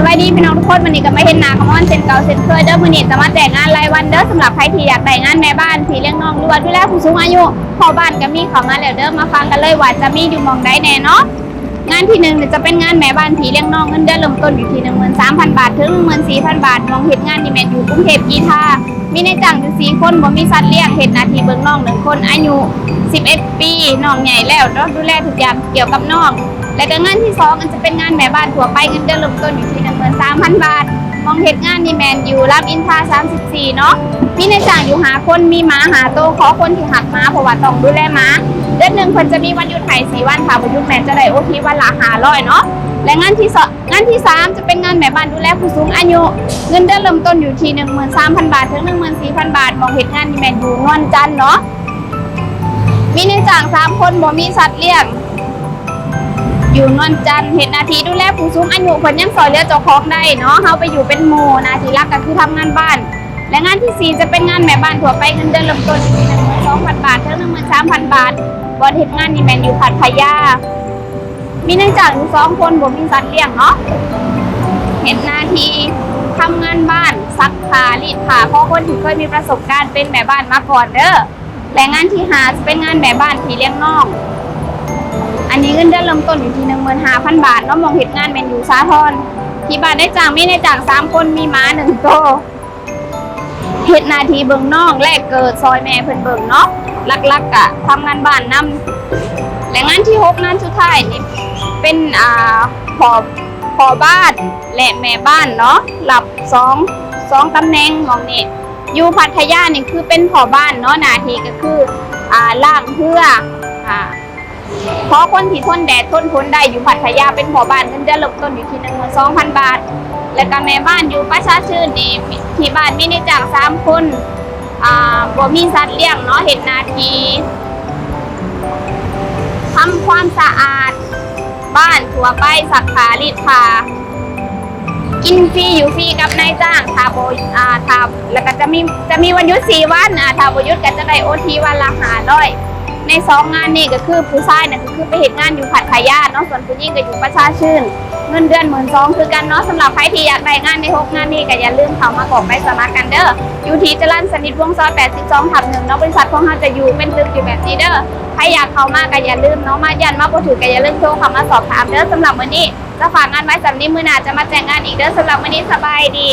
วัสดีพี่น้องทุกคนวันนี้ก็มาเห็นหน้าของวันเซนเก่าเซนเคยเด้อมื้อนี้จะมาแต่งงานรายวันเด้อสำหรับใครที่อยากแต่งงานแม่บ้านที่เลี้ยงน้องหรือว่าดูแลผู้สูงอายุพ่อบ้านก็มีเข้ามาแล้วเด้อมาฟังกันเลยว่าจะมีอยู่หม้องใดแน่เนาะงานที่1เนี่ยจะเป็นงานแม่บ้านที่เลี้ยงน้องเงินเดือนเริ่มต้นอยู่ที่ 13,000 บาทถึง 14,000 บาทมองเฮ็ดงานที่แม่นอยู่กรุงเทพกีทามีนายจ้างอยู่4คนบ่มีสัตว์เลี้ยงเฮ็ดหน้าที่เบิ่งน้อง1คนอายุ11 ปีน้องใหญ่แล้วเนาะดูแลทุกอย่างเกี่ยวกับน้องและก็งานที่2มันจะเป็นงานแม่บ้านทั่วไปเงินเดือนเริ่มต้นอยู่ที่ 13,000 บาทมองเฮ็ดงานนี่แมนอยู่รามอินทรา34เนาะมีนายจ้างอยู่5คนมีหมา5ตัวขอคนที่หักหมาเพราะว่าต้องดูแลหมาเดือนนึงเพิ่นจะมีวันหยุดให้4วันค่ะวันหยุดแม่จะได้โอทีวันละ500เนาะและงานที่3จะเป็นงานแม่บ้านดูแลผู้สูงอายุเงินเดือนเริ่มต้นอยู่ที่ 13,000 บาทถึง 14,000 บาทมองเฮ็ดงานนี่แมนอยู่นวลจันทร์เนาะมีนายจ้าง3คนบ่มีสัตว์เลี้ยงอยู่นวลจันทร์เห็นหน้าที่ดูแลผู้สูงอายุเพิ่นยังซอยเหลือเจ้าของได้เนาะเฮาไปอยู่เป็นหมู่หน้าที่หลักก็คือทำงานบ้านและงานที่4จะเป็นงานแม่บ้านทั่วไปเงินเดือนเริ่มต้นที่ 12,000 บาทถึง 13,000 บาทบ่เฮ็ดงานนี่แม่นอยู่พัทยามีนายจ้างอยู่2คนบ่มีสัตว์เลี้ยงเนาะเห็นหน้าที่ทำงานบ้านซักผ้ารีดผ้าเพราะคนที่เคยมีประสบการณ์เป็นแม่บ้านมาก่อนเด้อและงานที่5จะเป็นงานแม่บ้านที่เลี้ยงน้องอันนี้เงินเดือนเริ่มต้นอยู่ที่ 15,000 บาทเนาะมองเฮ็ดงานแม่นอยู่สาทรที่บ้านได้จ้างมีนายจ้าง3คนมีหมา1ตัวเฮ็ดหน้าที่เบิ่งน้องแลกเกิดซอยแม่เพิ่นเบิ่งเนาะหลักๆก็ทำงานบ้านนำและงานที่6งานสุดท้ายนี่เป็นพ่อบ้านและแม่บ้านเนาะรับ2ตำแหน่งหม้องนี้อยู่พัทยานี่คือเป็นพ่อบ้านเนาะหน้าที่ก็คือล้างเรือเพราะคนที่ทนแดดทนฝนได้อยู่พัทยาเป็นพ่อบ้านเงินเดือนเริ่มต้นอยู่ที่ 12,000 บาทและก็แม่บ้านอยู่ประชาชื่นนี่ที่บ้านมีนายจ้าง3คนบ่มีสัตว์เลี้ยงเนาะเฮ็ดหน้าที่ทำความสะอาดบ้านทั่วไปซักผ้ารีดผ้ากินฟรีอยู่ฟรีกับนายจ้างถ้าบ่แล้วก็จะมีวันหยุด4วันถ้าบ่หยุดก็จะได้โอทีวันละ500ใน2งานนี่ก็คือผู้ชายน่ะคือไปเฮ็ดงานอยู่พัทยาเนาะส่วนผู้หญิงก็อยู่ประชาชื่นเงินเดือน 12,000 คือกันเนาะสำหรับใครที่อยากได้งานใน6งานนี้ก็อย่าลืมเข้ามากรอกใบสมัครกันเด้ออยู่ที่จรัญสนิทวงศ์ซอย82/1เนาะบริษัทของเราจะอยู่เป็นตึกอยู่แบบนี้เด้อใครอยากเข้ามาก็อย่าลืมเนาะมายันมาบ่ถือก็อย่าลืมโทรเข้ามาสอบถามเด้อสำหรับมื้อนี้จะฝากงานไว้สำหรับมื้อหน้าจะมาแจ้งงานอีกเด้อสำหรับมื้อนี้สบายดี